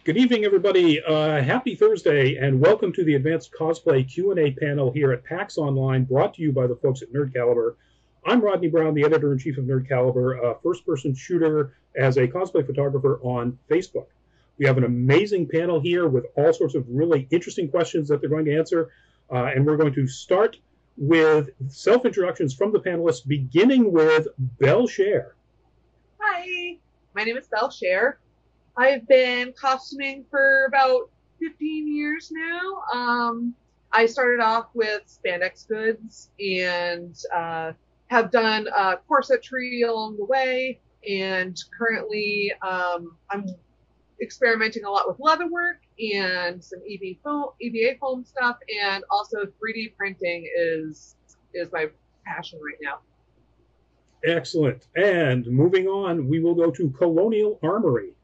Good evening, everybody. Happy Thursday, and welcome to the Advanced Cosplay Q&A panel here at PAX Online, brought to you by the folks at Nerd Caliber. I'm Rodney Brown, the editor-in-chief of Nerd Caliber, a first-person shooter as a cosplay photographer on Facebook. We have an amazing panel here with all sorts of really interesting questions that they're going to answer, and we're going to start with self-introductions from the panelists, beginning with BelleChere. Hi, my name is BelleChere. I've been costuming for about 15 years now. I started off with spandex goods and have done corsetry along the way. And currently, I'm experimenting a lot with leatherwork and some EVA foam stuff, and also 3D printing is my passion right now. Excellent. And moving on, we will go to Colonial Armory.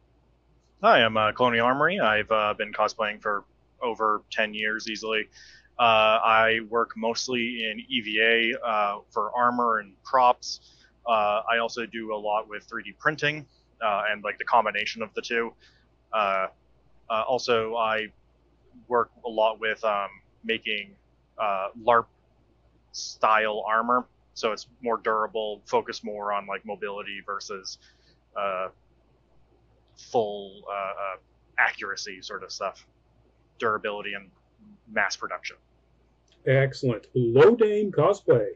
Hi, I'm Colonial Armory. I've been cosplaying for over 10 years easily. I work mostly in EVA for armor and props. I also do a lot with 3D printing and like the combination of the two. Also, I work a lot with making LARP style armor, so it's more durable, focused more on like mobility versus full accuracy sort of stuff, durability and mass production. Excellent. Lodain Cosplay.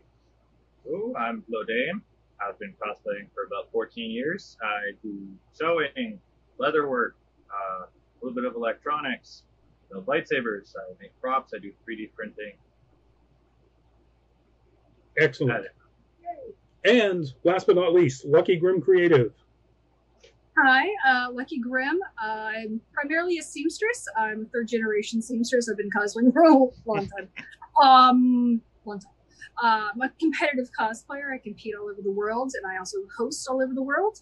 Oh, I'm Lodain. I've been cosplaying for about 14 years. I do sewing, leatherwork, a little bit of electronics, build lightsabers, I make props, I do 3D printing. Excellent. And last but not least, Lucky Grim Creative. Hi, Lucky Grimm. I'm primarily a seamstress. I'm a third-generation seamstress. I've been cosplaying for a long time. I'm a competitive cosplayer. I compete all over the world, and I also host all over the world.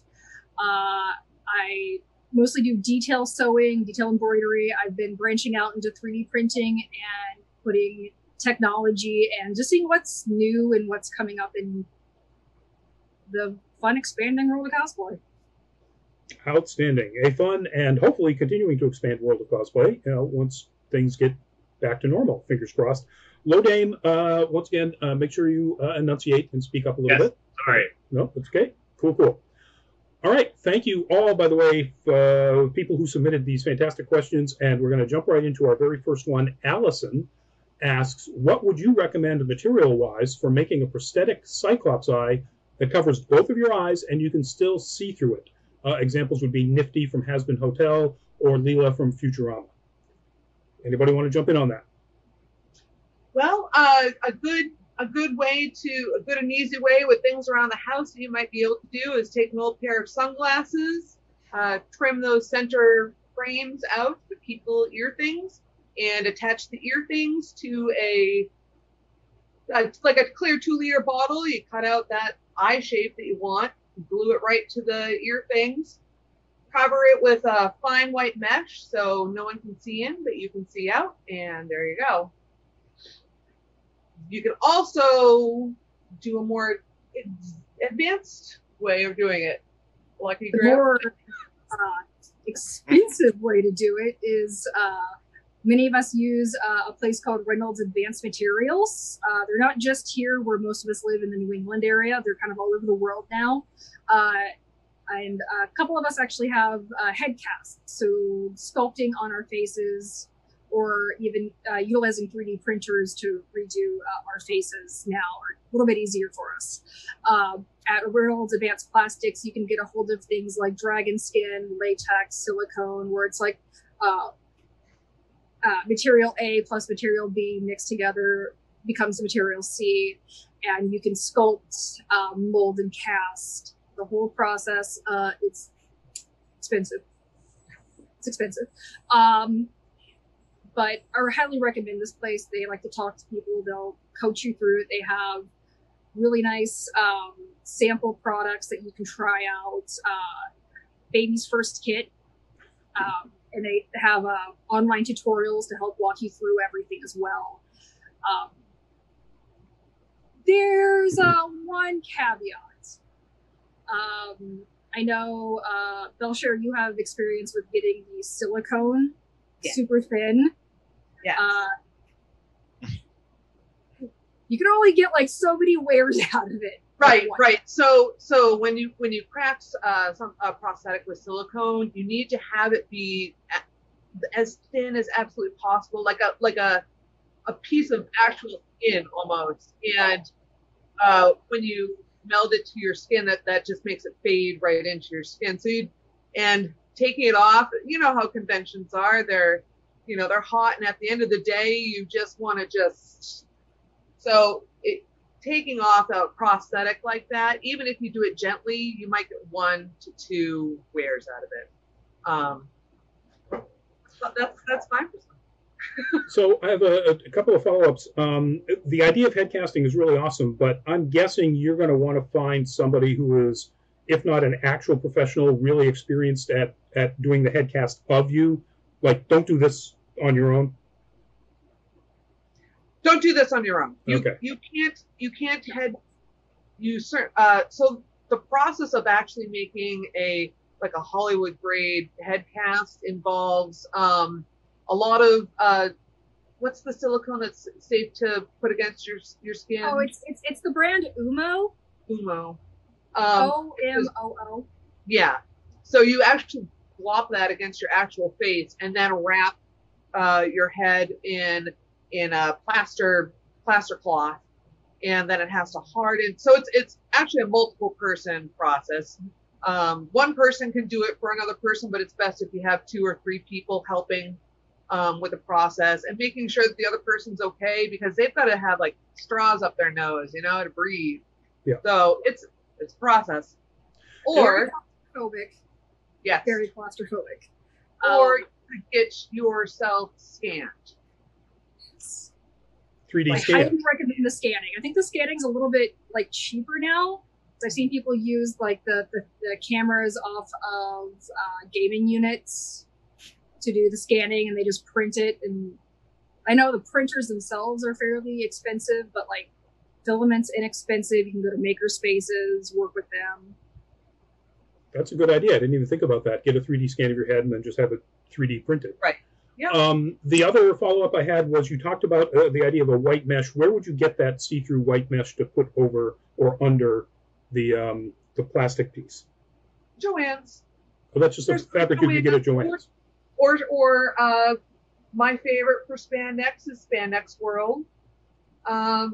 I mostly do detail sewing, detail embroidery. I've been branching out into 3D printing and putting technology and just seeing what's new and what's coming up in the fun, expanding world of cosplay. Outstanding. A fun and hopefully continuing to expand world of cosplay once things get back to normal. Fingers crossed. Lodain, once again, make sure you enunciate and speak up a little bit. Sorry. No, that's okay. Cool. All right. Thank you all, by the way, people who submitted these fantastic questions. And we're going to jump right into our very first one. Allison asks, what would you recommend material-wise for making a prosthetic Cyclops eye that covers both of your eyes and you can still see through it? Examples would be Nifty from Has-Been Hotel or Leela from Futurama. Anybody want to jump in on that? Well, a good and easy way with things around the house that you might be able to do is take an old pair of sunglasses, trim those center frames out to keep little ear things, and attach the ear things to like a clear 2-liter bottle. You cut out that eye shape that you want, glue it right to the ear things, cover it with a fine white mesh so no one can see in, but you can see out, and there you go. You can also do a more advanced way of doing it. Lucky Grimm. The more expensive way to do it is many of us use a place called Reynolds Advanced Materials. They're not just here where most of us live in the New England area. They're kind of all over the world now. And a couple of us actually have head casts, so sculpting on our faces or even utilizing 3D printers to redo our faces now are a little bit easier for us. At Reynolds Advanced Plastics, you can get a hold of things like dragon skin, latex, silicone, where it's like material A plus material B mixed together becomes material C, and you can sculpt, mold, and cast. The whole process, it's expensive. It's expensive. But I highly recommend this place. They like to talk to people. They'll coach you through it. They have really nice sample products that you can try out. Baby's first kit. And they have online tutorials to help walk you through everything as well. There's one caveat. I know, BelleChere, you have experience with getting the silicone super thin. Yeah. You can only get like so many wears out of it. Right. So when you craft a prosthetic with silicone, you need to have it be as thin as absolutely possible, like a piece of actual skin almost. And when you meld it to your skin, that just makes it fade right into your skin. And taking it off, you know how conventions are. They're hot, and at the end of the day, you just want to taking off a prosthetic like that, even if you do it gently, you might get 1 to 2 wears out of it. That's fine. So I have a couple of follow-ups. The idea of head casting is really awesome, but I'm guessing you're going to want to find somebody who is, if not an actual professional, really experienced at doing the head cast of you. Like, don't do this on your own. Don't do this on your own. Okay. You can't so the process of actually making a Hollywood grade head cast involves a lot of what's the silicone that's safe to put against your skin? Oh, it's the brand Umo. Umo. OMOO. Yeah. So you actually glop that against your actual face and then wrap your head in a plaster cloth, and then it has to harden. So it's actually a multiple person process. One person can do it for another person, but it's best if you have 2 or 3 people helping with the process and making sure that the other person's okay, because they've got to have like straws up their nose, to breathe. Yeah. So it's a process. Or claustrophobic. Yes. Very claustrophobic. Or you could get yourself scanned. 3D I scan. highly recommend the scanning. I think the scanning's a little bit cheaper now. I've seen people use the cameras off of gaming units to do the scanning, and they just print it. And I know the printers themselves are fairly expensive, but filament's inexpensive. You can go to maker spaces, work with them. That's a good idea. I didn't even think about that. Get a 3D scan of your head and then just have it 3D printed. Right. Yeah. The other follow-up I had was you talked about the idea of a white mesh. Where would you get that see-through white mesh to put over or under the plastic piece? Joann's. Well, that's just a fabric you can get at Joann's. Or my favorite for spandex is Spandex World. I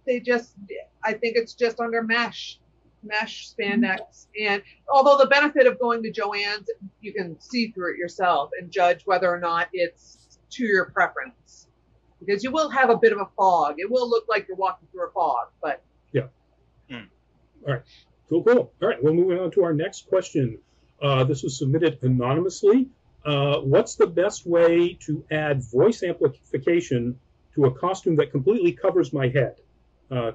think it's just under mesh spandex. And although the benefit of going to Joann's, you can see through it yourself and judge whether or not it's to your preference, because you will have a bit of a fog. It will look like you're walking through a fog, but yeah. All right, cool. All right, we'll move on to our next question. This was submitted anonymously. What's the best way to add voice amplification to a costume that completely covers my head?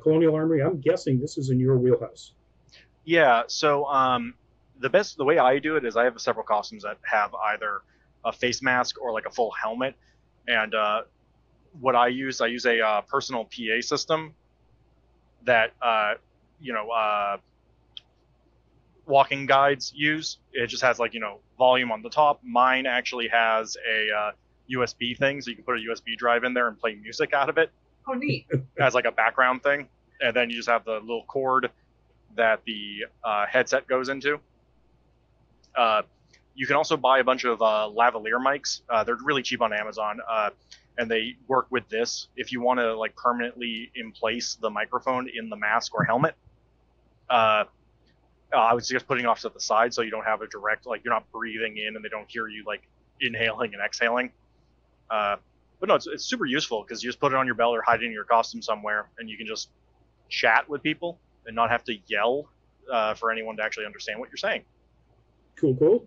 Colonial Armory, I'm guessing this is in your wheelhouse. Yeah, so the way I do it is I have several costumes that have either a face mask or a full helmet, and what I use a personal PA system that walking guides use. It just has volume on the top. Mine actually has a USB thing, so you can put a USB drive in there and play music out of it. Oh, neat. As a background thing, and then you just have the little cord that the headset goes into. You can also buy a bunch of lavalier mics. They're really cheap on Amazon, and they work with this. If you want to permanently emplace the microphone in the mask or helmet, I would suggest putting it off to the side so you don't have a direct, you're not breathing in and they don't hear you inhaling and exhaling. But no, it's super useful because you just put it on your belt or hide it in your costume somewhere, and you can just chat with people and not have to yell for anyone to actually understand what you're saying. Cool.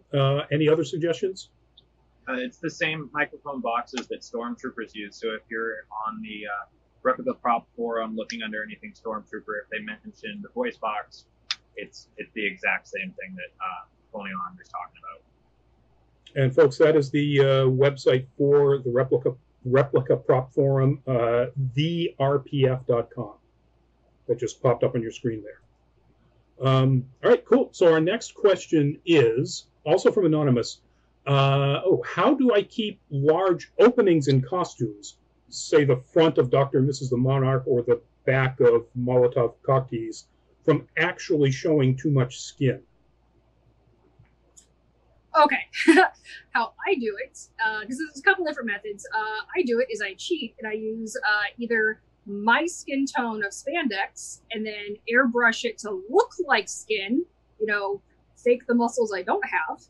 Any other suggestions? It's the same microphone boxes that Stormtroopers use. So if you're on the Replica Prop Forum looking under anything Stormtrooper, if they mention the voice box, it's the exact same thing that Colonial Armory is talking about. And folks, that is the website for the Replica Prop Forum, therpf.com. That just popped up on your screen there. All right, cool. So our next question is also from Anonymous. How do I keep large openings in costumes, say the front of Dr. and Mrs. the Monarch or the back of Molotov cocktease, from actually showing too much skin? Okay, how I do it, because there's a couple different methods. I do it is I cheat and I use either my skin tone of spandex and then airbrush it to look like skin, fake the muscles I don't have.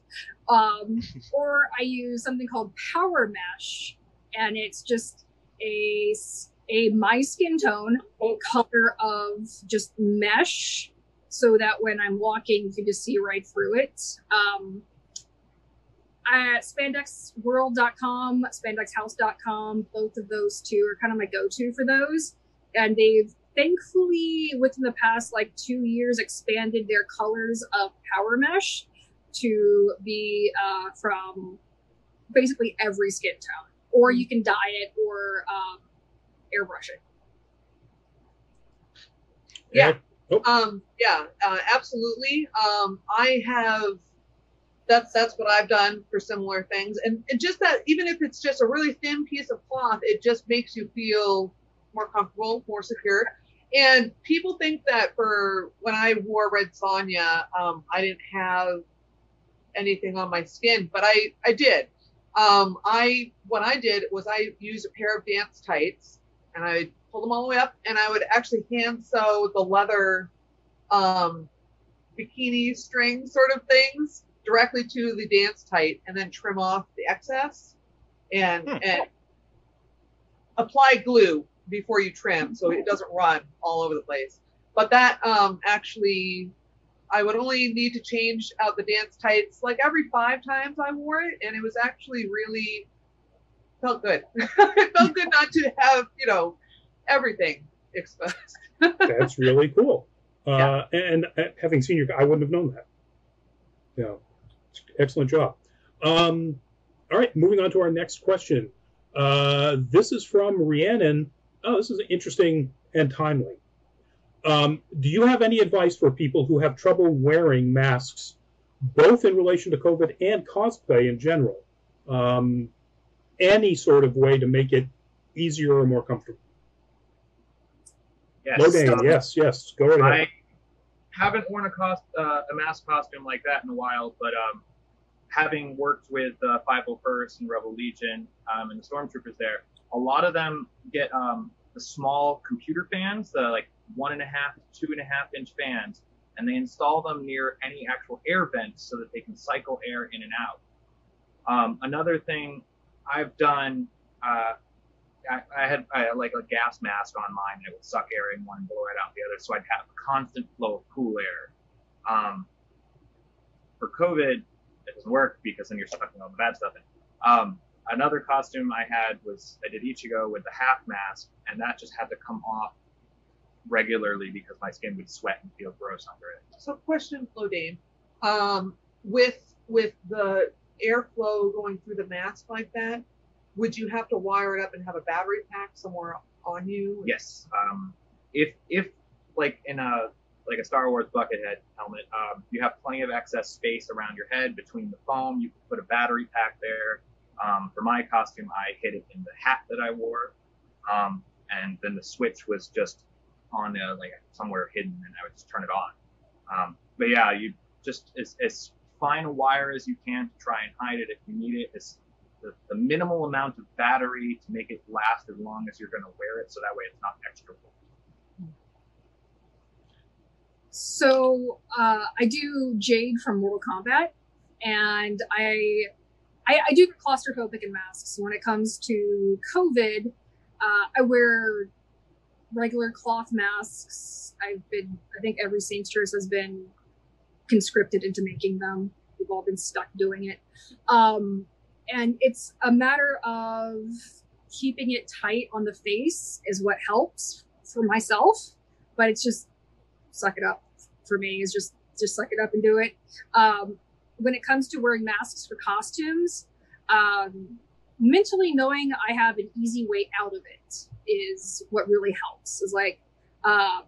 Or I use something called power mesh, and it's just a my skin tone color of just mesh, so that when I'm walking, you can just see right through it. At spandexworld.com, spandexhouse.com, both of those two are kind of my go-to for those. And they've thankfully, within the past 2 years, expanded their colors of power mesh to be from basically every skin tone. Or you can dye it or airbrush it. Yeah. Absolutely. I have. That's what I've done for similar things, and just that, even if it's just a really thin piece of cloth, it just makes you feel more comfortable, more secure. And people think that for when I wore Red Sonja, I didn't have anything on my skin, but I did. What I did was I used a pair of dance tights, and I would pull them all the way up, and I would actually hand sew the leather bikini string sort of things directly to the dance tight, and then trim off the excess and apply glue before you trim so it doesn't run all over the place. But that actually, I would only need to change out the dance tights every 5 times I wore it, and it was actually really felt good. It felt good not to have everything exposed. That's really cool. And having seen you, I wouldn't have known that. Yeah. Excellent job. All right, moving on to our next question. This is from Rhiannon. Oh, this is interesting and timely. Do you have any advice for people who have trouble wearing masks, both in relation to COVID and cosplay in general? Any sort of way to make it easier or more comfortable? Yes. Lodain, yes. Go right ahead. I haven't worn a mask costume like that in a while, but having worked with 501st and Rebel Legion and the Stormtroopers there, a lot of them get the small computer fans, the 1.5 to 2.5 inch fans, and they install them near any actual air vents so that they can cycle air in and out. Another thing I've done, I had a gas mask on mine, and it would suck air in one and blow it out the other, so I'd have a constant flow of cool air. For COVID, it doesn't work because then you're sucking all the bad stuff in. Another costume I had was I did Ichigo with the half mask, and that just had to come off regularly because my skin would sweat and feel gross under it. So, question, Lodain, with the airflow going through the mask like that, would you have to wire it up and have a battery pack somewhere on you? Yes. If in a Star Wars buckethead helmet, you have plenty of excess space around your head between the foam. You can put a battery pack there. For my costume, I hid it in the hat that I wore, and then the switch was just on somewhere hidden, and I would just turn it on. But yeah, you just as fine a wire as you can to try and hide it if you need it. It's the minimal amount of battery to make it last as long as you're going to wear it, so that way it's not extra full. So I do Jade from Mortal Kombat, and I do get claustrophobic in masks. When it comes to COVID, I wear regular cloth masks. I think every seamstress has been conscripted into making them. We've all been stuck doing it. And it's a matter of keeping it tight on the face is what helps for myself, but it's just suck it up for me, is just suck it up and do it. When it comes to wearing masks for costumes, mentally knowing I have an easy way out of it is what really helps. Is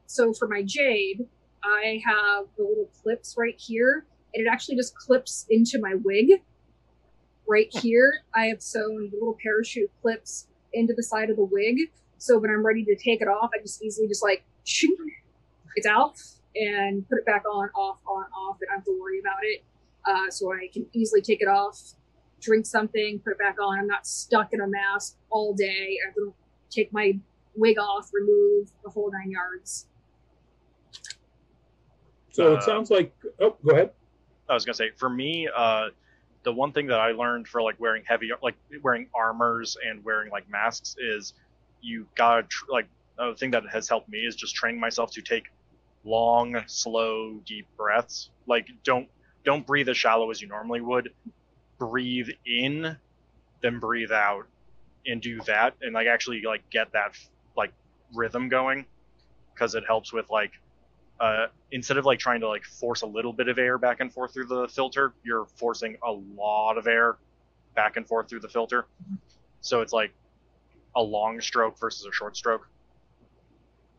so for my Jade, I have the little clips right here, and it actually just clips into my wig. Right here, I have sewn the little parachute clips into the side of the wig. So when I'm ready to take it off, I just easily just like, shoot, it's out, and put it back on, off, and I don't have to worry about it. So I can easily take it off, drink something, put it back on. I'm not stuck in a mask all day. I have to take my wig off, remove the whole 9 yards. So it sounds like, oh, go ahead. I was gonna say, for me, the one thing that I learned for like wearing wearing armors and wearing like masks is you gotta like the thing that has helped me is just training myself to take long, slow, deep breaths. Like don't breathe as shallow as you normally would. Breathe in, then breathe out, and do that, and like actually like get that like rhythm going, because it helps with like instead of like trying to like force a little bit of air back and forth through the filter, you're forcing a lot of air back and forth through the filter. So it's like a long stroke versus a short stroke.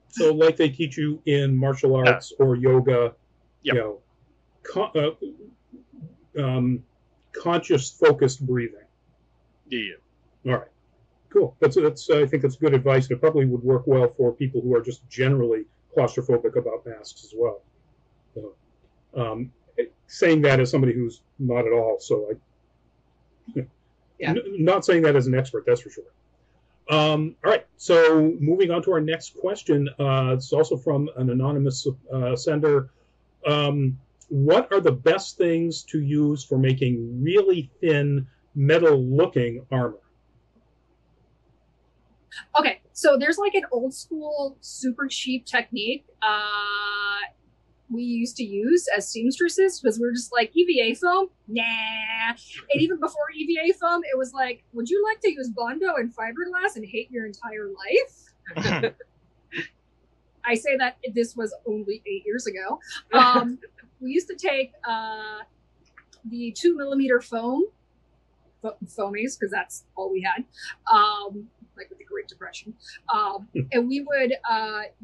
So like they teach you in martial arts or yoga, Yep. Conscious, focused breathing. Yeah. All right, cool. That's I think that's good advice. It probably would work well for people who are just generally claustrophobic about masks as well. So, saying that as somebody who's not at all, so not saying that as an expert, that's for sure. All right, so moving on to our next question. It's also from an anonymous sender. What are the best things to use for making really thin, metal-looking armor? Okay, so there's like an old school, super cheap technique we used to use as seamstresses, because we were just like, EVA foam? Nah. And even before EVA foam, it was like, would you like to use Bondo and fiberglass and hate your entire life? I say that this was only 8 years ago. We used to take the 2mm foamies, because that's all we had, like with the Great Depression. And we would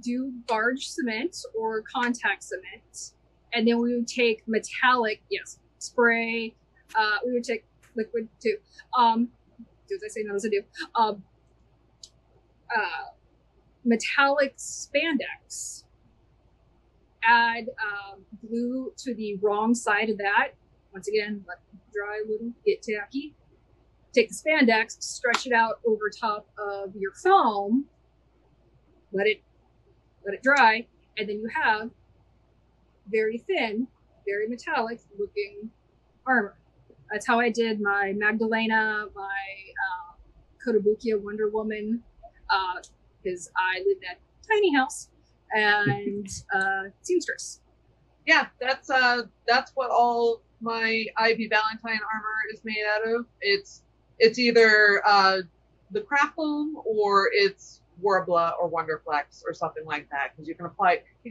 do barge cement or contact cement. And then we would take metallic, spray. We would take liquid too. Do as I say, not as I do. Metallic spandex. Add glue to the wrong side of that. Once again, let it dry a little, get tacky. Take the spandex, stretch it out over top of your foam, let it dry, and then you have very thin, very metallic looking armor. That's how I did my Magdalena, my Kotobukiya Wonder Woman, because I lived in a tiny house, and seamstress. Yeah, that's what all my Ivy Valentine armor is made out of. It's either the craft foam or it's Warbler or Wonderflex or something like that, because you can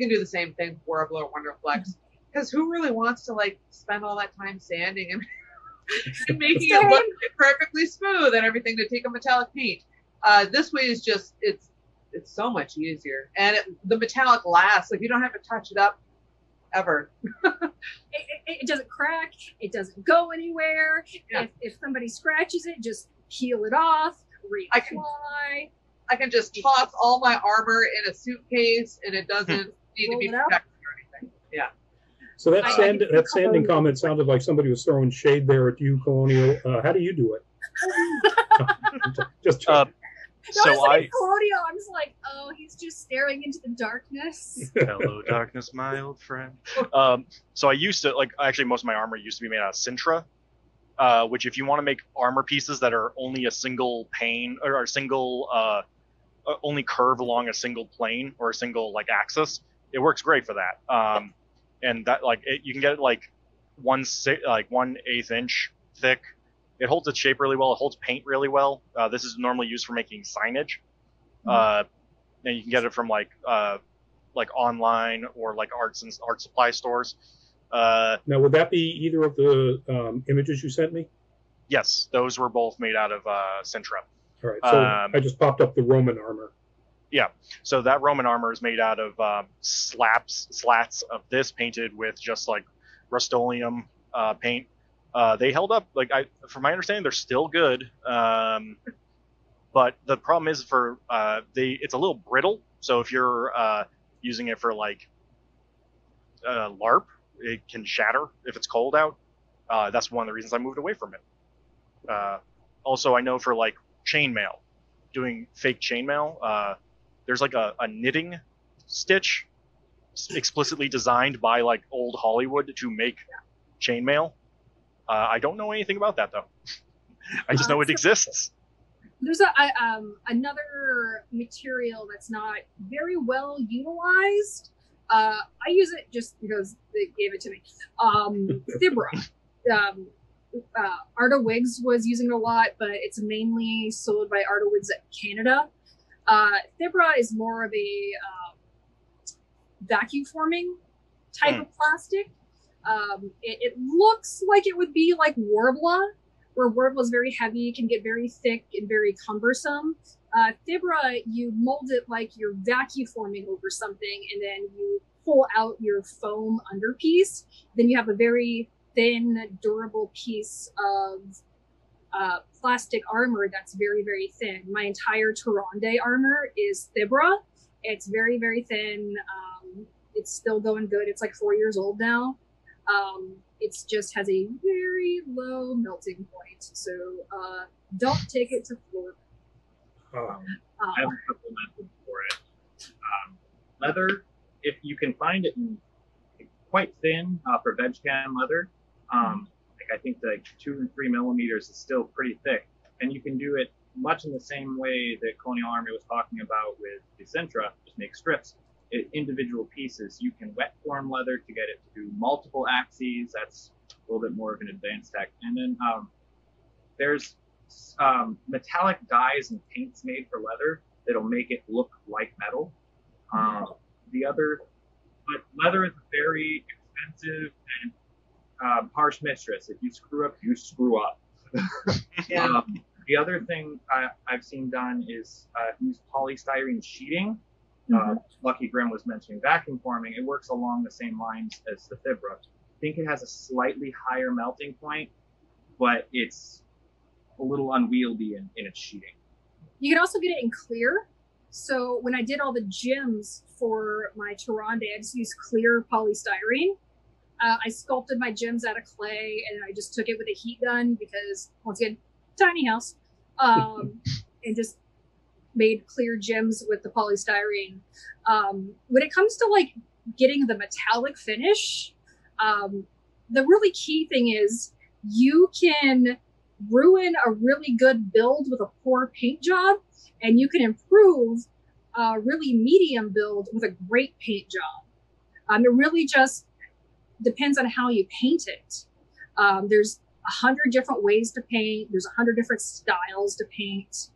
do the same thing with Warbler or Wonderflex. Because who really wants to like spend all that time sanding and, and making it look perfectly smooth and everything to take a metallic paint? This way is just it's so much easier, and the metallic lasts. Like you don't have to touch it up ever. It doesn't crack. It doesn't go anywhere. Yeah. If somebody scratches it, just peel it off, reapply. I can just toss all my armor in a suitcase, and it doesn't need to be protected or anything. Yeah. So that sanding comment sounded like somebody was throwing shade there at you, Colonial. How do you do it? Just So Colonial, I'm just like, oh, he's just staring into the darkness. Hello, darkness, my old friend. So I used to actually most of my armor used to be made out of Sintra, which if you want to make armor pieces that are only a single pane or a single only curve along a single plane or a single axis, it works great for that. And that you can get it 1/8 inch thick. It holds its shape really well. It holds paint really well. This is normally used for making signage. And you can get it from online or art supply stores. Now, would that be either of the images you sent me? Yes, those were both made out of Sintra. All right, so I just popped up the Roman armor. Yeah, so that Roman armor is made out of slats of this painted with just like Rust-Oleum paint. They held up, like from my understanding, they're still good. But the problem is it's a little brittle. So if you're using it for like LARP, it can shatter if it's cold out. That's one of the reasons I moved away from it. Also, I know for like chainmail, doing fake chainmail, there's like a knitting stitch explicitly designed by like old Hollywood to make chainmail. I don't know anything about that though. I just know it exists. There's another material that's not very well utilized. I use it just because they gave it to me. Thibra. Art of Wigs was using it a lot, but it's mainly sold by Art of Wigs at Canada. Thibra is more of a vacuum forming type of plastic. It looks like it would be like Warbla, where Warbla is very heavy, can get very thick and very cumbersome. Thibra, you mold it like you're vacuum forming over something, and then you pull out your foam underpiece. Then you have a very thin, durable piece of plastic armor that's very, very thin. My entire Tyrande armor is Thibra. It's very, very thin. It's still going good. It's like 4 years old now. It just has a very low melting point. So don't take it to Florida. I have a couple methods for it. Leather, if you can find it quite thin for veg can leather, I think like 2 and 3 millimeters is still pretty thick, and you can do it much in the same way that Colonial Armory was talking about with the Sintra. Just make strips, individual pieces. You can wet form leather to get it to do multiple axes. That's a little bit more of an advanced tech. And then there's metallic dyes and paints made for leather that'll make it look like metal. But leather is a very expensive and harsh mistress. If you screw up, you screw up. The other thing I've seen done is use polystyrene sheeting. Lucky Grim was mentioning vacuum forming. It works along the same lines as the Thibra. I think it has a slightly higher melting point, but it's a little unwieldy in its sheeting. You can also get it in clear. So when I did all the gems for my Tyrande, I just used clear polystyrene. I sculpted my gems out of clay, and I just took it with a heat gun because, once again, tiny house, and just made clear gems with the polystyrene. When it comes to like getting the metallic finish, the really key thing is you can ruin a really good build with a poor paint job, and you can improve a really medium build with a great paint job. It really just depends on how you paint it. There's 100 different ways to paint. There's 100 different styles to paint.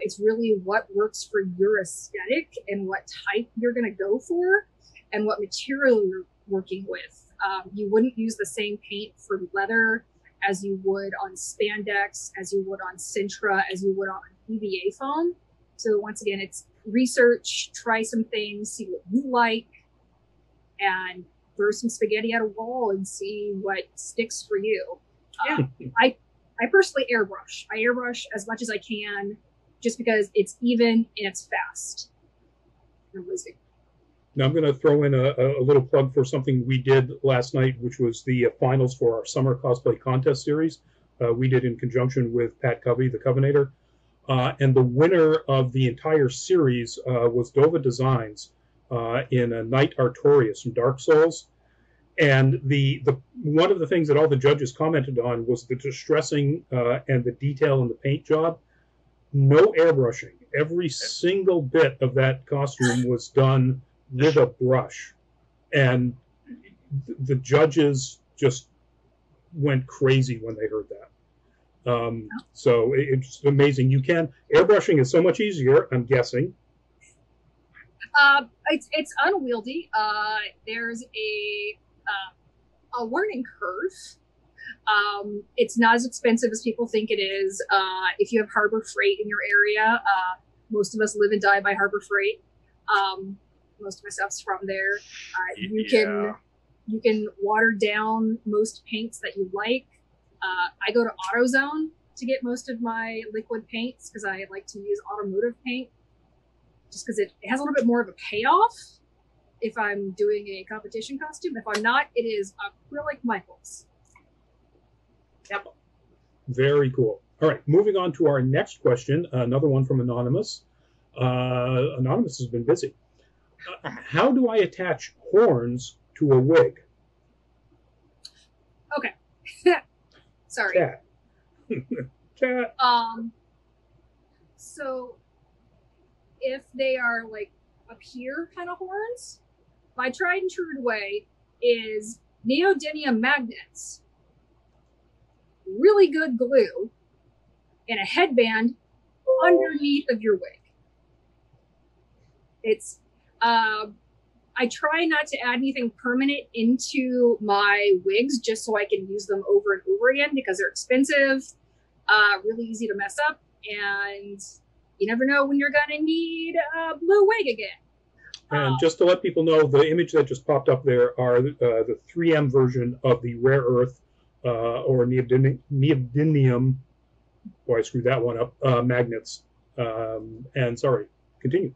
It's really what works for your aesthetic and what type you're going to go for and what material you're working with. You wouldn't use the same paint for leather as you would on spandex, as you would on Sintra, as you would on EVA foam. So once again, it's research, try some things, see what you like, and throw some spaghetti at a wall and see what sticks for you. I personally airbrush. I airbrush as much as I can just because it's even and it's fast. Now I'm going to throw in a little plug for something we did last night, which was the finals for our summer cosplay contest series. We did in conjunction with Pat Covey, the Covenator. And the winner of the entire series was Dova Designs in a Knight Artorias from Dark Souls. And the one of the things that all the judges commented on was the distressing and the detail in the paint job. No airbrushing. Every single bit of that costume was done with a brush. And the judges just went crazy when they heard that. So it's amazing. Airbrushing is so much easier, I'm guessing. It's unwieldy. There's a learning curve. It's not as expensive as people think it is. If you have Harbor Freight in your area, most of us live and die by Harbor Freight. Most of my stuff's from there. You can water down most paints that you like. I go to AutoZone to get most of my liquid paints because I like to use automotive paint, just because it has a little bit more of a payoff if I'm doing a competition costume. If I'm not, it is acrylic Michaels. Yep. Very cool. All right, moving on to our next question, another one from Anonymous. Anonymous has been busy. How do I attach horns to a wig? Okay. Sorry. Cat. Cat. So if they are like up here kind of horns, my tried and true way is neodymium magnets, really good glue, and a headband underneath of your wig. It's I try not to add anything permanent into my wigs just so I can use them over and over again because they're expensive, really easy to mess up, and you never know when you're gonna need a blue wig again. And just to let people know, the image that just popped up there are the 3M version of the rare earth or neodymium. Boy, I screwed that one up. Magnets. And sorry, continue.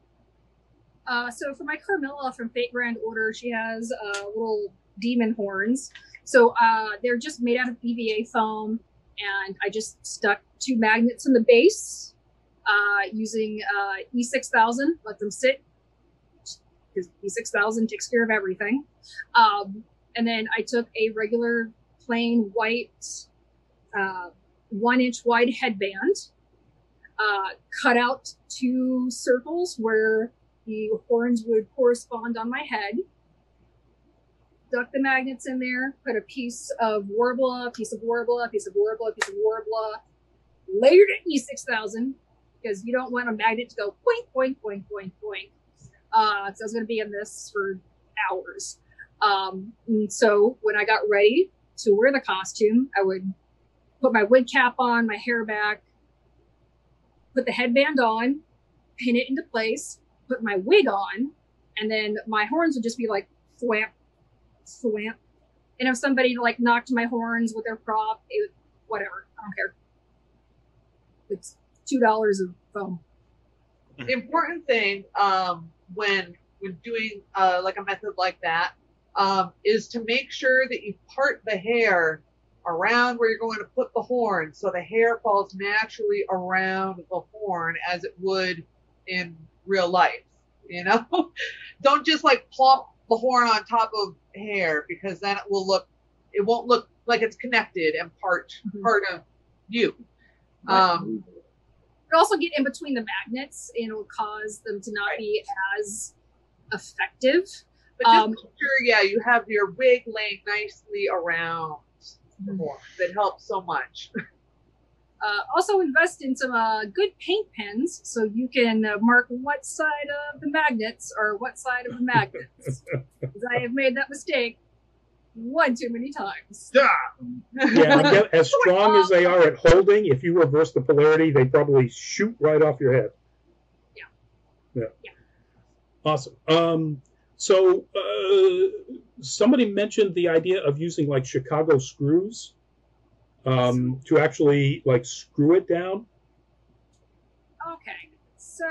So for my Carmilla from Fate Grand Order, she has little demon horns. So they're just made out of EVA foam, and I just stuck 2 magnets in the base using E6000. Let them sit because E6000 takes care of everything. And then I took a regular plain white 1-inch wide headband, cut out 2 circles where the horns would correspond on my head, stuck the magnets in there, put a piece of Warbler, a piece of Warbler, a piece of Warbler, a piece of Warbler, layered it E6000 because you don't want a magnet to go boink, boink, boink, boink, boink. So I was going to be in this for hours. And so when I got ready to wear the costume, I would put my wig cap on, my hair back, put the headband on, pin it into place, put my wig on, and then my horns would just be like thwamp, thwamp. And if somebody like knocked my horns with their prop, whatever, I don't care. It's $2 of foam. The important thing when doing like a method like that is to make sure that you part the hair around where you're going to put the horn, so the hair falls naturally around the horn as it would in real life. You know, don't just like plop the horn on top of hair, because then it won't look like it's connected and part of you. But also get in between the magnets, and it'll cause them to not be as effective. But just make sure, yeah, you have your wig laying nicely around the horn. That helps so much. Also invest in some good paint pens so you can mark what side of the magnets or what side of the magnets. Because I have made that mistake one too many times. Yeah, as strong as they are at holding, if you reverse the polarity, they probably shoot right off your head. Yeah. Awesome. So somebody mentioned the idea of using like Chicago screws to actually like screw it down. Okay, so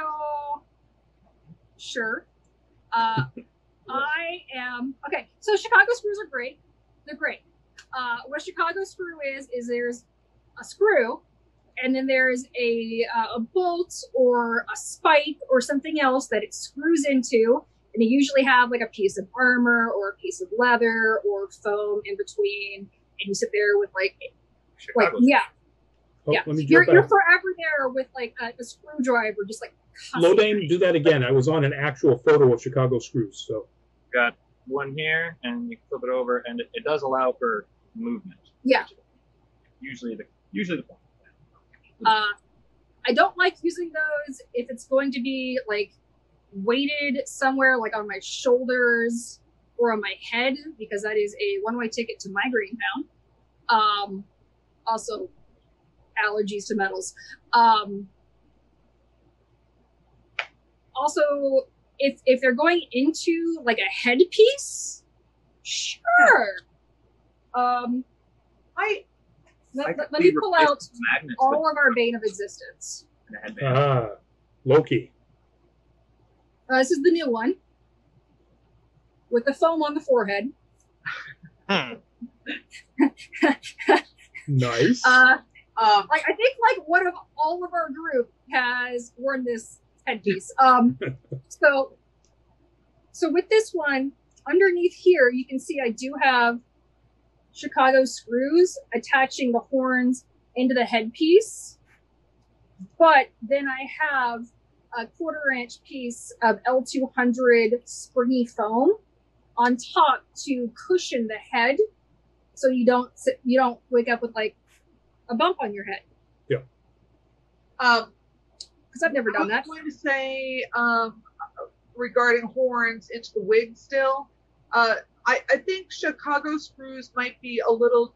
sure. So Chicago screws are great. They're great. What Chicago screw is there's a screw, and then there's a bolt or a spike or something else that it screws into, and they usually have like a piece of armor or a piece of leather or foam in between, and you sit there with you're forever there with like a screwdriver, just like Lodain, do that again. I was on an actual photo of Chicago screws. So got one here, and you flip it over, and it does allow for movement. Yeah. Usually the point. I don't like using those if it's going to be like weighted somewhere, like on my shoulders or on my head, because that is a one-way ticket to migraine town. Also, allergies to metals. Also, if they're going into like a headpiece, sure. Let me pull out all of our Bane of Existence. Loki. This is the new one with the foam on the forehead. Nice. Like I think like one of all of our group has worn this headpiece. So with this one underneath here, you can see I do have Chicago screws attaching the horns into the headpiece, but then I have a 1/4-inch piece of L200 springy foam on top to cushion the head, so you don't wake up with like a bump on your head. Yeah. Because I've never done that. I was going to say regarding horns into the wig still. I think Chicago screws might be a little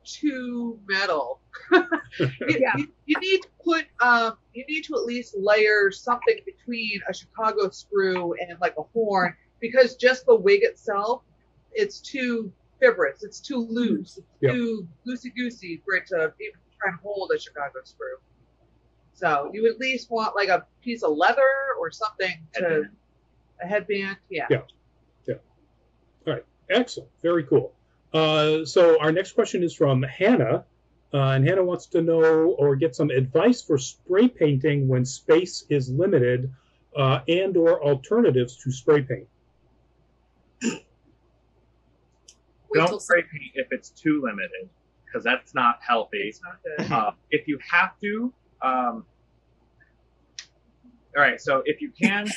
too metal. You need to put you need to at least layer something between a Chicago screw and like a horn, because just the wig itself, it's too fibrous, it's too loose, it's too loosey-goosey for it to even try and hold a Chicago screw. So you at least want like a piece of leather or something a headband. Yeah. All right. Excellent. Very cool. So our next question is from Hannah. And Hannah wants to know or get some advice for spray painting when space is limited and or alternatives to spray paint. Don't spray paint if it's too limited, because that's not healthy. It's not good. If you have to, all right. So if you can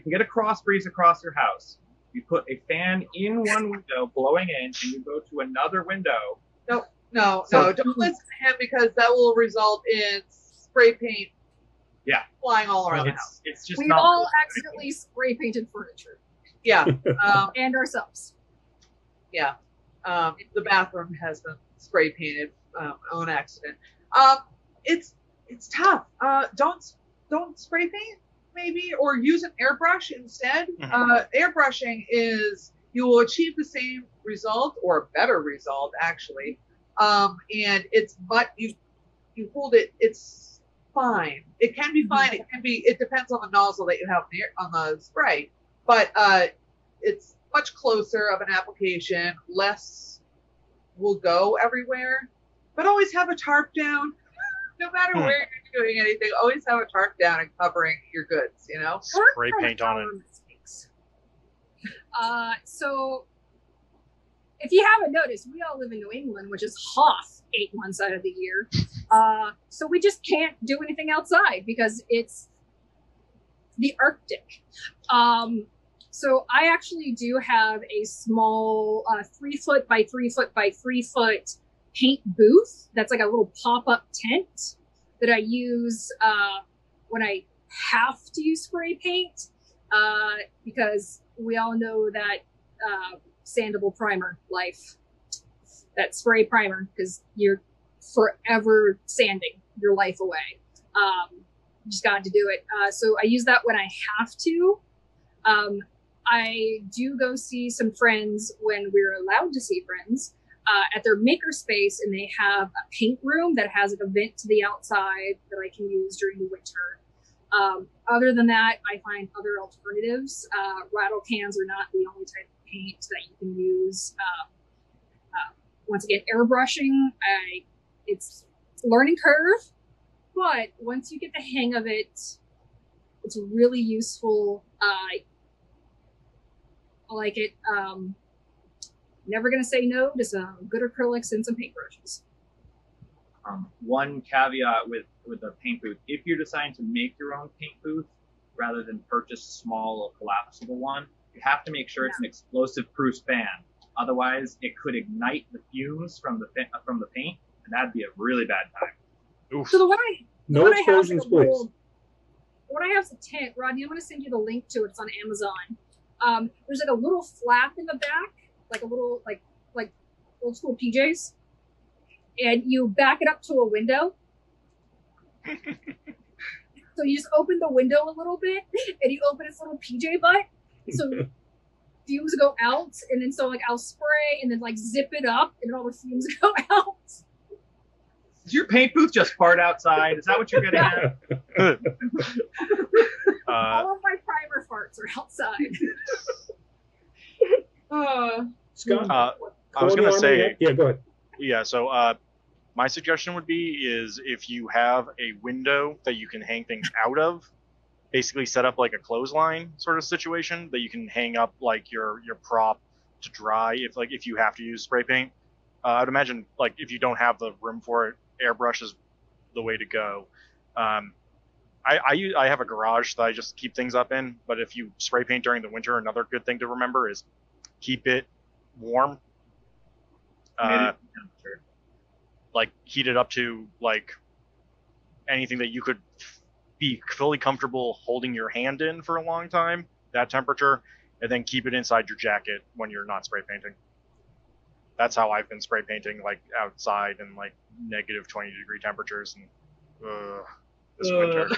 get a cross breeze across your house, you put a fan in one window blowing in, and you go to another window. No, don't listen to him, because that will result in spray paint flying all around the house. It's just We've all accidentally spray painted furniture. Yeah. And ourselves. Yeah. The bathroom has been spray painted on accident. It's tough. Don't spray paint, maybe, or use an airbrush instead. Airbrushing is, you will achieve the same result or a better result, actually. And it's, but you hold it, it's fine. It can be fine. It depends on the nozzle that you have on the spray, but it's much closer of an application, less will go everywhere, but always have a tarp down. No matter where you're doing anything, always have a tarp down and covering your goods, you know? Spray paint on it. So if you haven't noticed, we all live in New England, which is Hoth 8 months out of the year. So we just can't do anything outside because it's the Arctic. So I actually do have a small 3 foot by 3 foot by 3 foot paint booth that's like a little pop-up tent that I use when I have to use spray paint, because we all know that sandable primer life, that spray primer, because you're forever sanding your life away. You just got to do it. So I use that when I have to. I do go see some friends when we're allowed to see friends at their makerspace, and they have a paint room that has like a vent to the outside that I can use during the winter. Other than that, I find other alternatives. Rattle cans are not the only type of paint that you can use. Once again, airbrushing, it's a learning curve, but once you get the hang of it, it's really useful. I like it. Never going to say no to some good acrylics and some paintbrushes. One caveat with the paint booth: if you're deciding to make your own paint booth rather than purchase a small or collapsible one, you have to make sure it's an explosive-proof fan. Otherwise, it could ignite the fumes from the paint, and that'd be a really bad time. Oof. So the one explosions, please. What I have is a tent. Rodney, I'm going to send you the link to it. It's on Amazon. There's like a little flap in the back, like a little like old school PJs, and you back it up to a window. So you just open the window a little bit, and you open its little PJ butt, so fumes go out, and then so like I'll spray and then like zip it up, and then all the fumes go out. Does your paint booth just fart outside? Is that what you're getting at? All of my primer farts are outside. Scott, I was going to say, yeah, go ahead. yeah. So my suggestion would be is if you have a window that you can hang things out of, basically set up like a clothesline sort of situation that you can hang up like your prop to dry if you have to use spray paint. I'd imagine like if you don't have the room for it, airbrush is the way to go. I have a garage that I just keep things up in, but if you spray paint during the winter, another good thing to remember is keep it warm. Like heat it up to like anything that you could be fully comfortable holding your hand in for a long time, that temperature, and then keep it inside your jacket when you're not spray painting. That's how I've been spray painting, like outside in like negative 20-degree temperatures and this winter.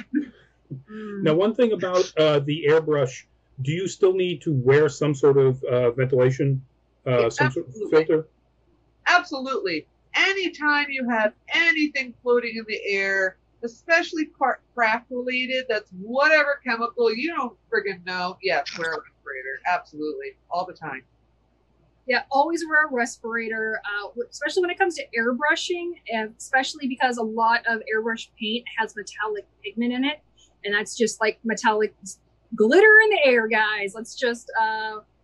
Now, one thing about the airbrush, do you still need to wear some sort of ventilation, some sort of filter? Absolutely. Anytime you have anything floating in the air, especially craft related, that's whatever chemical you don't friggin' know. Yeah, wear a respirator. Absolutely. All the time. Yeah, always wear a respirator, especially when it comes to airbrushing, and especially because a lot of airbrush paint has metallic pigment in it, and that's just like metallic glitter in the air, guys. Let's just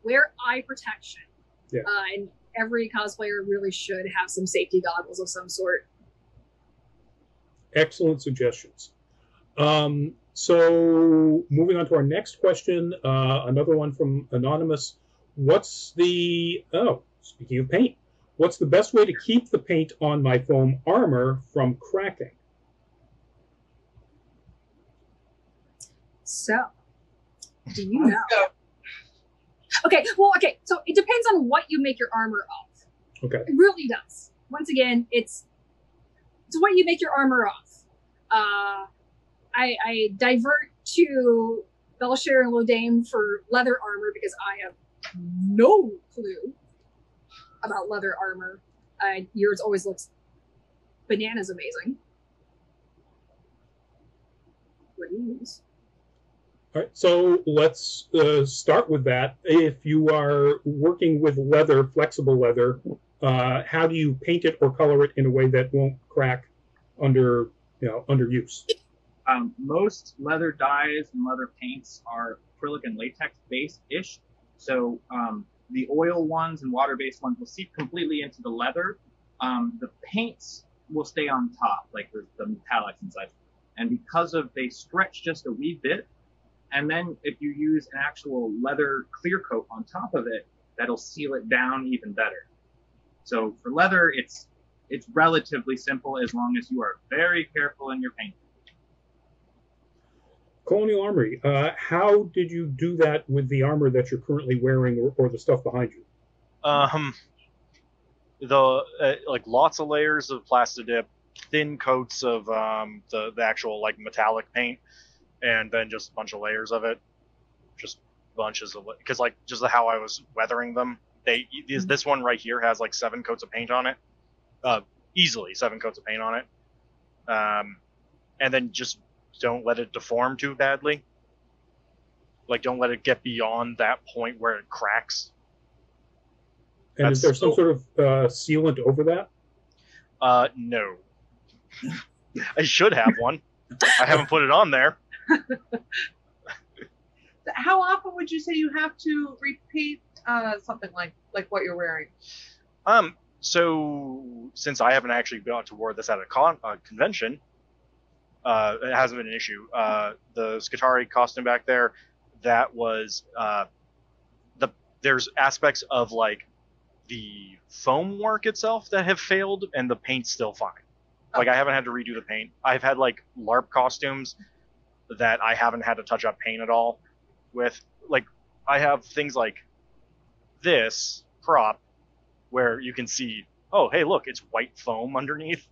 wear eye protection. Yeah. And every cosplayer really should have some safety goggles of some sort. Excellent suggestions. So moving on to our next question, another one from Anonymous. Speaking of paint, what's the best way to keep the paint on my foam armor from cracking? So, do you know? Okay, so it depends on what you make your armor of. Okay. It really does. Once again, it's what you make your armor of. I divert to BelleChere and Lodain for leather armor because I have no clue about leather armor. Yours always looks bananas amazing. What do you use? All right, so let's start with that. If you are working with leather, flexible leather, how do you paint it or color it in a way that won't crack under use? Most leather dyes and leather paints are acrylic and latex based-ish. So the oil ones and water-based ones will seep completely into the leather. The paints will stay on top, like the metallics and such. And because they stretch just a wee bit, and then if you use an actual leather clear coat on top of it, that'll seal it down even better. So for leather, it's relatively simple as long as you are very careful in your painting. Colonial Armory, how did you do that with the armor that you're currently wearing or the stuff behind you? Like lots of layers of Plastidip, thin coats of the actual like metallic paint, and then just a bunch of layers of it, just bunches of, because like just how I was weathering them, this one right here has like 7 coats of paint on it, easily 7 coats of paint on it, and then just don't let it deform too badly. Like don't let it get beyond that point where it cracks. And is there some sort of sealant over that? No. I should have one. I haven't put it on there. How often would you say you have to repaint something like what you're wearing? So since I haven't actually got to wear this at a convention, it hasn't been an issue. The Skitarii costume back there, that was there's aspects of like the foam work itself that have failed, and the paint's still fine. Like I haven't had to redo the paint. I've had like LARP costumes that I haven't had to touch up paint at all with. Like I have things like this prop where you can see, oh hey look, it's white foam underneath.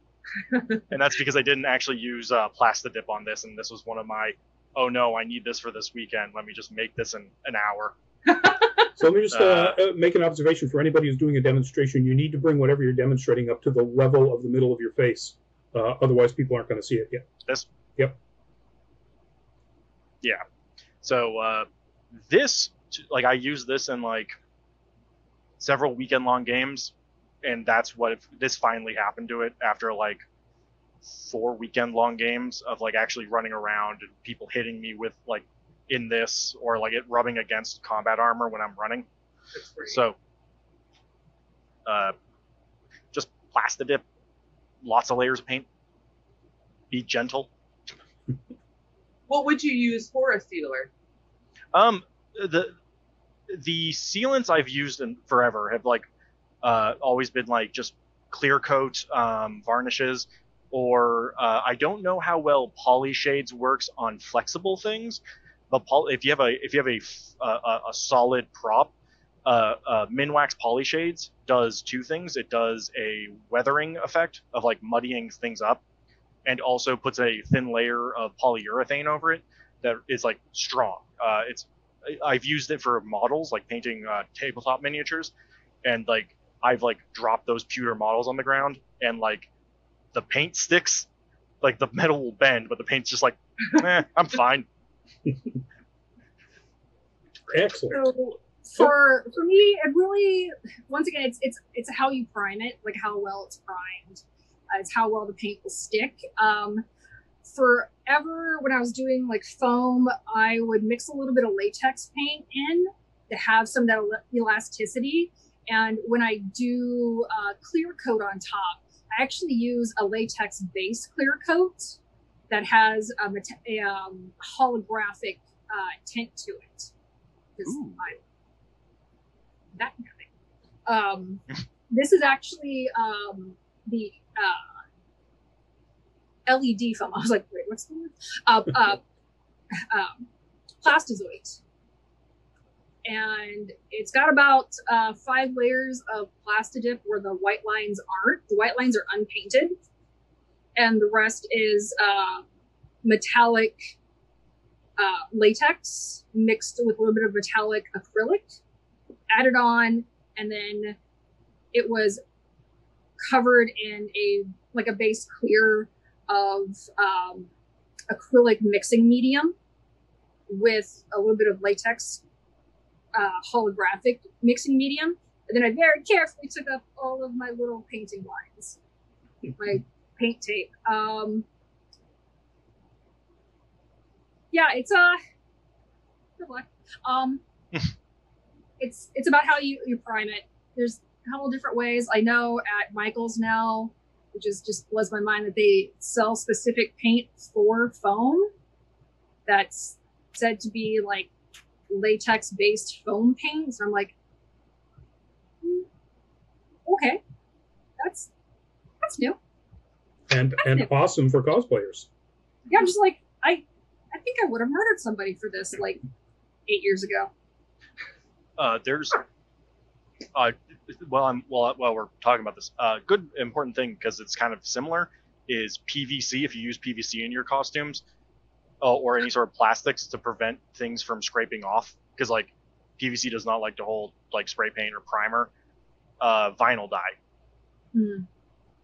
And that's because I didn't actually use Plastidip on this, and this was one of my, oh no, I need this for this weekend. Let me just make this in an hour. So let me just make an observation for anybody who's doing a demonstration. You need to bring whatever you're demonstrating up to the level of the middle of your face. Otherwise, people aren't going to see it yet. This? Yep. Yeah. So this, like, I use this in like several weekend-long games, and that's what this finally happened to it after like 4 weekend-long games of like actually running around and people hitting me with like in this, or like it rubbing against combat armor when I'm running. So just Plastidip, lots of layers of paint, be gentle. What would you use for a sealer? The sealants I've used in forever have like always been like just clear coat varnishes, or I don't know how well Polyshades works on flexible things, but if you have a solid prop, Minwax Polyshades does 2 things. It does a weathering effect of like muddying things up, and also puts a thin layer of polyurethane over it that is like strong. I've used it for models, like painting tabletop miniatures, and like I've like dropped those pewter models on the ground, and like the paint sticks, like the metal will bend, but the paint's just like, I'm fine. Excellent. So for me, it really, once again, it's how you prime it, like how well it's primed. It's how well the paint will stick. Forever, when I was doing like foam, I would mix a little bit of latex paint in to have some of that elasticity. And when I do clear coat on top, I actually use a latex base clear coat that has a holographic tint to it. That kind of thing. This is actually the LED foam. I was like, wait, what's the word? Plastizoid. And it's got about 5 layers of Plastidip where the white lines aren't. The white lines are unpainted. And the rest is metallic latex mixed with a little bit of metallic acrylic added on. And then it was covered in a base clear of acrylic mixing medium with a little bit of latex holographic mixing medium. And then I very carefully took up all of my little painting lines, my paint tape. Yeah, it's good luck. It's about how you prime it. There's a couple different ways. I know at Michael's now, which just blows my mind, that they sell specific paint for foam that's said to be like latex based foam paint. So I'm like, okay, that's new and new. Awesome for cosplayers. Yeah, I'm just like, I think I would have murdered somebody for this like 8 years ago. There's while we're talking about this, good important thing, because it's kind of similar, is PVC. If you use PVC in your costumes or any sort of plastics to prevent things from scraping off, because like PVC does not like to hold like spray paint or primer. Vinyl dye,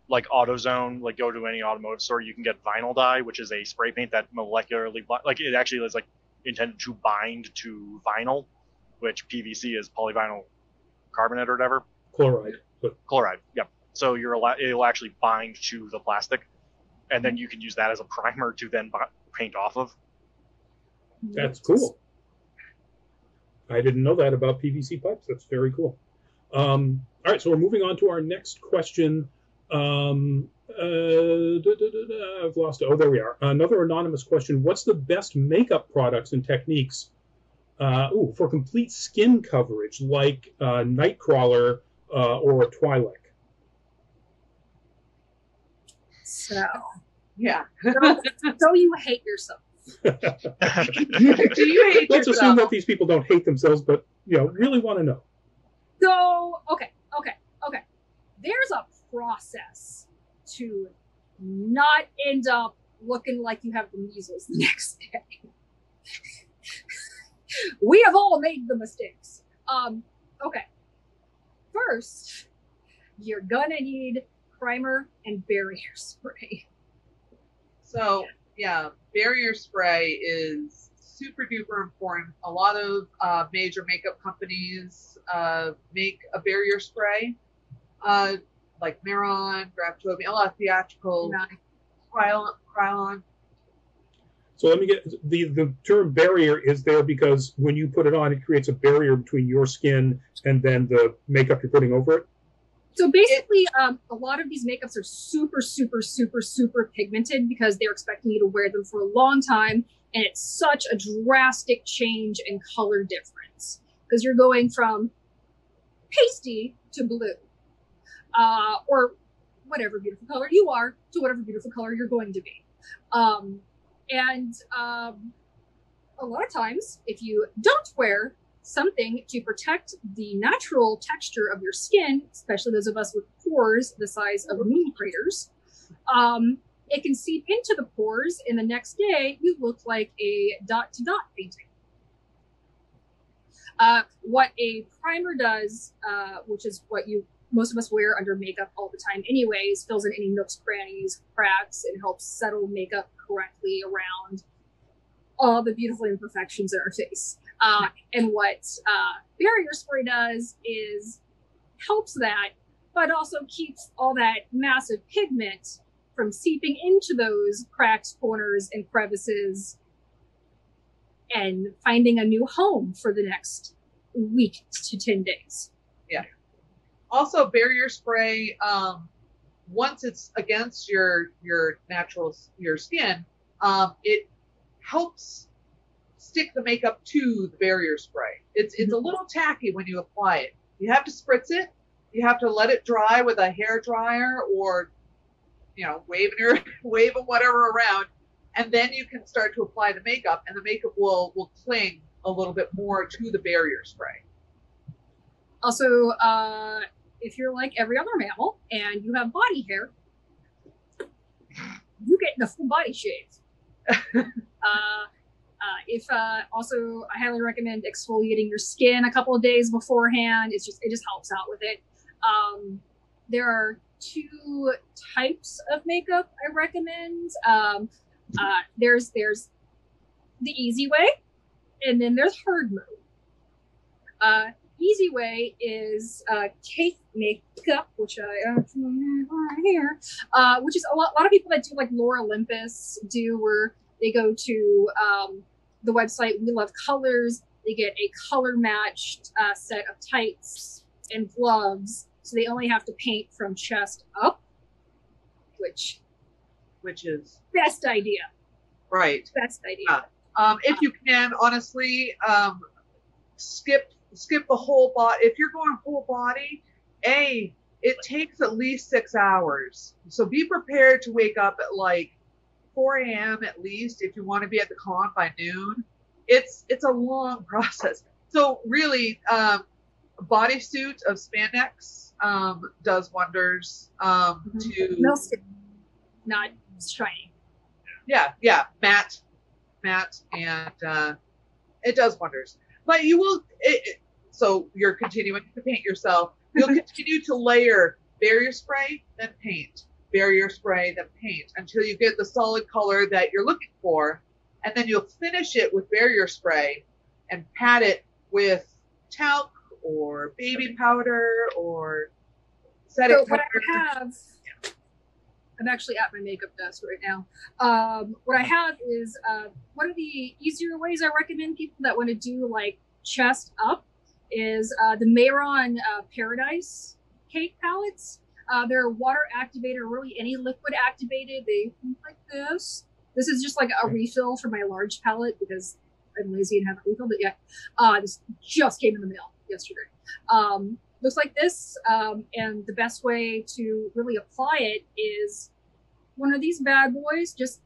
like AutoZone, like go to any automotive store, you can get vinyl dye, which is a spray paint that molecularly, like it actually is like intended to bind to vinyl, which PVC is polyvinyl carbonate or whatever. Chloride, yep. So it'll actually bind to the plastic, and then you can use that as a primer to then paint off of. That's cool. I didn't know that about PVC pipes. That's very cool. All right, so we're moving on to our next question. I've lost it. Oh, there we are. Another anonymous question. What's the best makeup products and techniques for complete skin coverage, like Nightcrawler or a Twi'lek? So, yeah. so you hate yourself. Do you hate Let's yourself? assume that these people don't hate themselves, but really want to know. So, okay. There's a process to not end up looking like you have the measles the next day. We have all made the mistakes. Okay. First, you're gonna need primer and barrier spray. So yeah, barrier spray is super duper important. A lot of major makeup companies make a barrier spray, like Maron, Graftobi, a lot of theatrical, Krylon. So let me get the term barrier is there because when you put it on, it creates a barrier between your skin and then the makeup you're putting over it. So basically, a lot of these makeups are super, super, super, super pigmented because they're expecting you to wear them for a long time. And it's such a drastic change in color difference because you're going from pasty to blue, or whatever beautiful color you are to whatever beautiful color you're going to be. And a lot of times, if you don't wear something to protect the natural texture of your skin, especially those of us with pores the size of moon craters, it can seep into the pores, and the next day you look like a dot-to-dot painting. What a primer does, which is what most of us wear under makeup all the time anyways, fills in any nooks, crannies, cracks, and helps settle makeup correctly around all the beautiful imperfections in our face. And what barrier spray does is helps that, but also keeps all that massive pigment from seeping into those cracks, corners, and crevices and finding a new home for the next week to 10 days. Yeah. Also, barrier spray, once it's against your skin, it helps stick the makeup to the barrier spray. It's a little tacky when you apply it. You have to spritz it. You have to let it dry with a hair dryer or, wave whatever around, and then you can start to apply the makeup, and the makeup will cling a little bit more to the barrier spray. Also, if you're like every other mammal and you have body hair, you get the full body shave. Also, I highly recommend exfoliating your skin a couple of days beforehand. It just helps out with it. There are 2 types of makeup I recommend. There's the easy way, and then there's hard mode. Easy way is cake makeup, which I actually have right here, which is a lot of people that do like Laura Olympus do, where they go to the website We Love Colors. They get a color matched set of tights and gloves, so they only have to paint from chest up, which is best idea. Right. Best idea. If you can, honestly, skip the whole body. If you're going whole body, it takes at least 6 hours. So be prepared to wake up at like 4 a.m. at least if you want to be at the con by noon. It's a long process. So really, a bodysuit of spandex does wonders to not shiny. Yeah, matte, and it does wonders. But you will. So you're continuing to paint yourself. You'll continue to layer barrier spray, then paint, barrier spray, then paint until you get the solid color that you're looking for, and then you'll finish it with barrier spray and pat it with talc or baby powder or setting powder. What I have, I'm actually at my makeup desk right now. What I have is one of the easier ways I recommend people that want to do like chest up is the Mayron Paradise cake palettes. They're water activated or really any liquid activated. They look like this. This is just like a refill for my large palette because I'm lazy and haven't refilled it yet. This just came in the mail yesterday. Looks like this, and the best way to really apply it is one of these bad boys. Just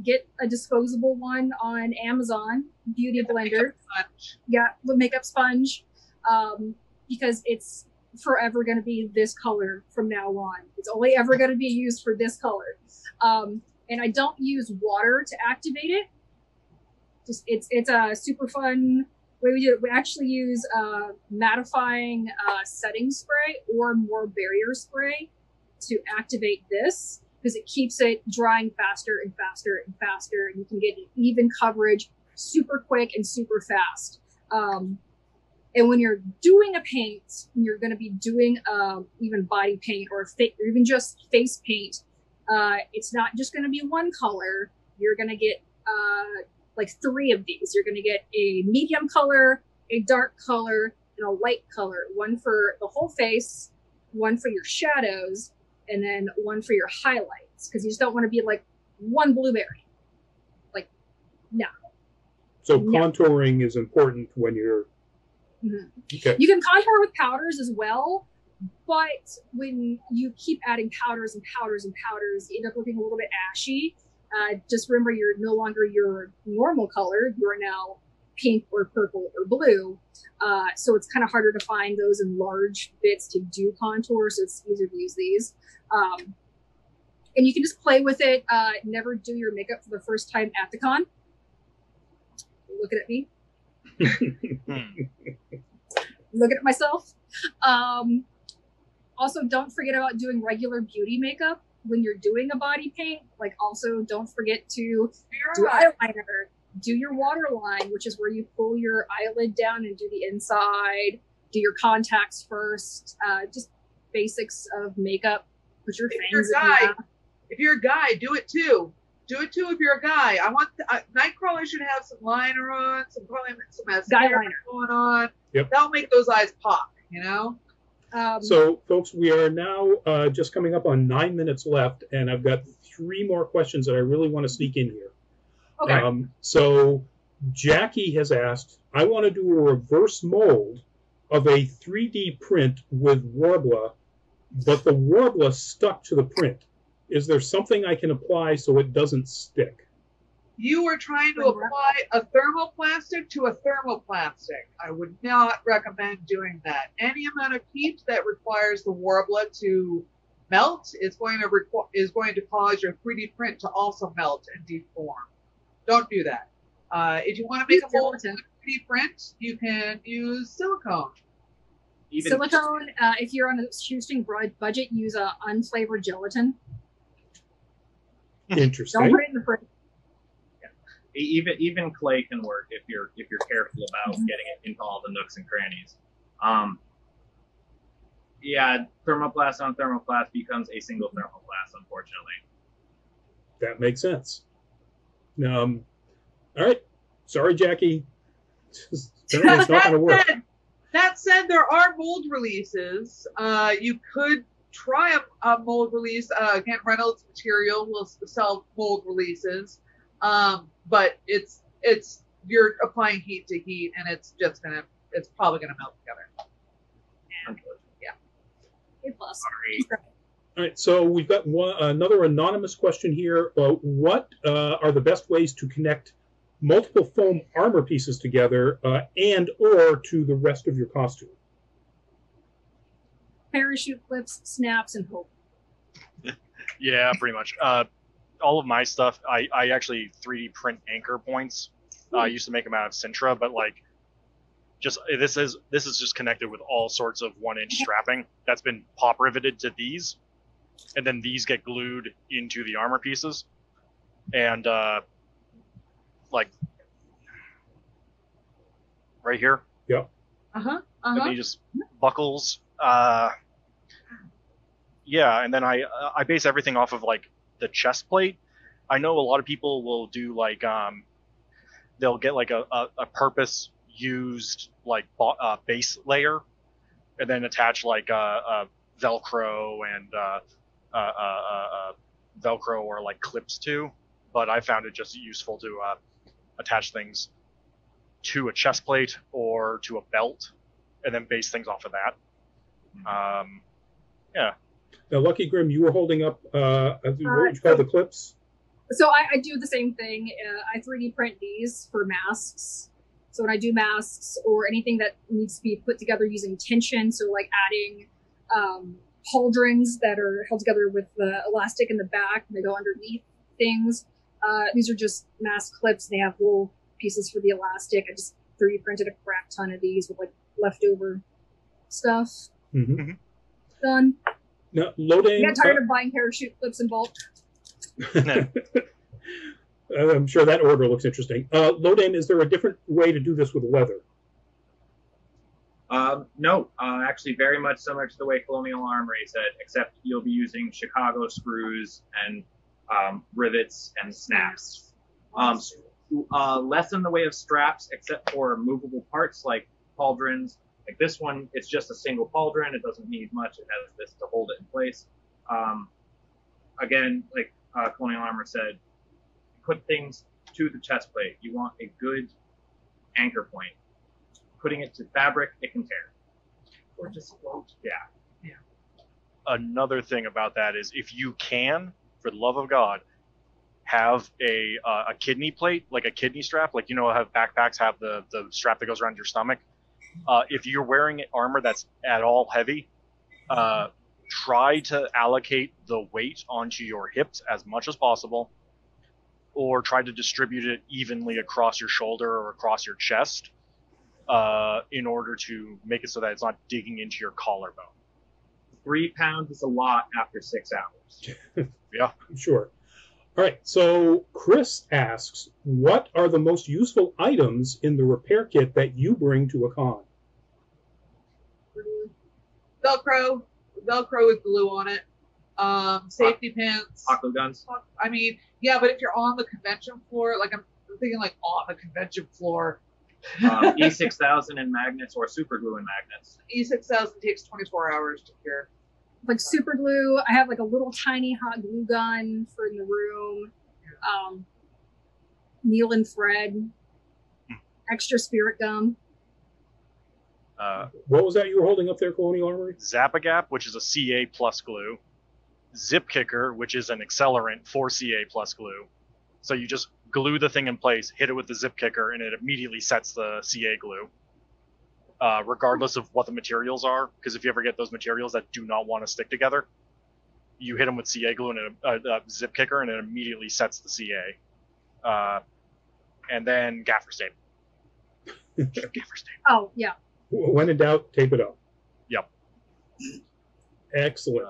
get a disposable one on Amazon, Beauty Blender. Makeup sponge. Yeah, the makeup sponge, because it's forever going to be this color from now on. It's only ever going to be used for this color. And I don't use water to activate it. Just it's a super fun way we do it. We actually use mattifying setting spray or more barrier spray to activate this, because it keeps it drying faster and faster and faster, and you can get even coverage super quick and super fast. And when you're doing a paint, you're going to be doing even body paint or even just face paint, it's not just going to be one color. You're going to get like 3 of these. You're going to get a medium color, a dark color, and a light color. One for the whole face, one for your shadows, and then one for your highlights, because you just don't want to be like one blueberry. Like, no. So contouring is important when you're... Mm-hmm. Okay. You can contour with powders as well, but when you keep adding powders and powders and powders, you end up looking a little bit ashy. Just remember, you're no longer your normal color. You are now pink or purple or blue. So it's kind of harder to find those in large bits to do contour, so it's easier to use these. And you can just play with it. Never do your makeup for the first time at the con. Looking at me. Looking at myself. Also, don't forget about doing regular beauty makeup when you're doing a body paint. Like, also don't forget to do eyeliner, do your waterline, which is where you pull your eyelid down and do the inside, do your contacts first, just basics of makeup. Put your fangs in. If you're a guy, do it too. Do it too if you're a guy. I want Nightcrawler should have some liner on, some mascara going on. Yep. That'll make those eyes pop, you know? So, folks, we are now just coming up on 9 minutes left, and I've got 3 more questions that I really want to sneak in here. Okay. So, Jackie has asked, I want to do a reverse mold of a 3D print with Warbler, but the Warbler stuck to the print. Is there something I can apply so it doesn't stick? You are trying to apply a thermoplastic to a thermoplastic. I would not recommend doing that. Any amount of heat that requires the Warbler to melt is going to cause your 3D print to also melt and deform. Don't do that. If you want to make a mold in a 3D print, you can use silicone. Silicone, if you're on a shoestring budget, use unflavored gelatin. Interesting. Don't put it in the fridge. Even clay can work if you're careful about getting it into all the nooks and crannies. Yeah, thermoplast on thermoplast becomes a single thermoplast, unfortunately. That makes sense. All right. Sorry, Jackie. It's not going to work. That said, there are mold releases. You could try a mold release. Again, Reynolds Material will sell mold releases. But it's you're applying heat to heat, and it's probably gonna melt together. And A plus. Sorry. All right, so we've got another anonymous question here. What are the best ways to connect multiple foam armor pieces together and or to the rest of your costume? Parachute clips, snaps, and hope. Yeah, pretty much. All of my stuff, I actually 3D print anchor points. I used to make them out of Sintra, but like, this is just connected with all sorts of 1-inch strapping that's been pop riveted to these, and then these get glued into the armor pieces, and like right here. Yep. He just buckles. Yeah, and then I base everything off of like the chest plate. I know a lot of people will do like they'll get like a purpose used like base layer and then attach like Velcro and Velcro or like clips to. But I found it just useful to attach things to a chest plate or to a belt and then base things off of that. Yeah. Now, Lucky Grim, you were holding up, what would you call the clips? So I do the same thing. I 3D print these for masks. So when I do masks or anything that needs to be put together using tension, so like adding pauldrons that are held together with the elastic in the back and they go underneath things. These are just mask clips. They have little pieces for the elastic. I just 3D printed a crap ton of these with like leftover stuff. Mm-hmm. Done. Now, Lodain, I got tired of buying parachute clips in bulk. I'm sure that order looks interesting. Lodain, is there a different way to do this with leather? No, actually very much similar to the way Colonial Armory said, except you'll be using Chicago screws and rivets and snaps. Less in the way of straps, except for movable parts like pauldrons. Like this one, it's just a single pauldron. It doesn't need much. It has this to hold it in place. Again, like Colonial Armory said, put things to the chest plate. You want a good anchor point. Putting it to fabric, it can tear. Or just float. Yeah. Another thing about that is if you can, for the love of God, have a kidney plate, like a kidney strap, like how backpacks have the strap that goes around your stomach. If you're wearing armor that's at all heavy, try to allocate the weight onto your hips as much as possible, or try to distribute it evenly across your shoulder or across your chest, in order to make it so that it's not digging into your collarbone. 3 pounds is a lot after 6 hours. Yeah, I'm sure. All right, so Chris asks, what are the most useful items in the repair kit that you bring to a con? Velcro with glue on it. Safety pins. Hot glue guns. I mean, yeah, but if you're on the convention floor, like I'm thinking like on the convention floor. E6000 and magnets or super glue and magnets. E6000 takes 24 hours to cure. Like super glue. I have like a little tiny hot glue gun for in the room. Needle and thread. Extra spirit gum. What was that you were holding up there, Colonial Armory? Zap-A-Gap, which is a CA plus glue. Zip Kicker, which is an accelerant for CA plus glue. So you just glue the thing in place, hit it with the Zip Kicker, and it immediately sets the CA glue. Regardless of what the materials are, because if you ever get those materials that do not want to stick together, you hit them with CA glue and a Zip Kicker, and it immediately sets the CA. And then gaffer tape. Gaffer tape. Oh, yeah. When in doubt, tape it up. Yep. Excellent.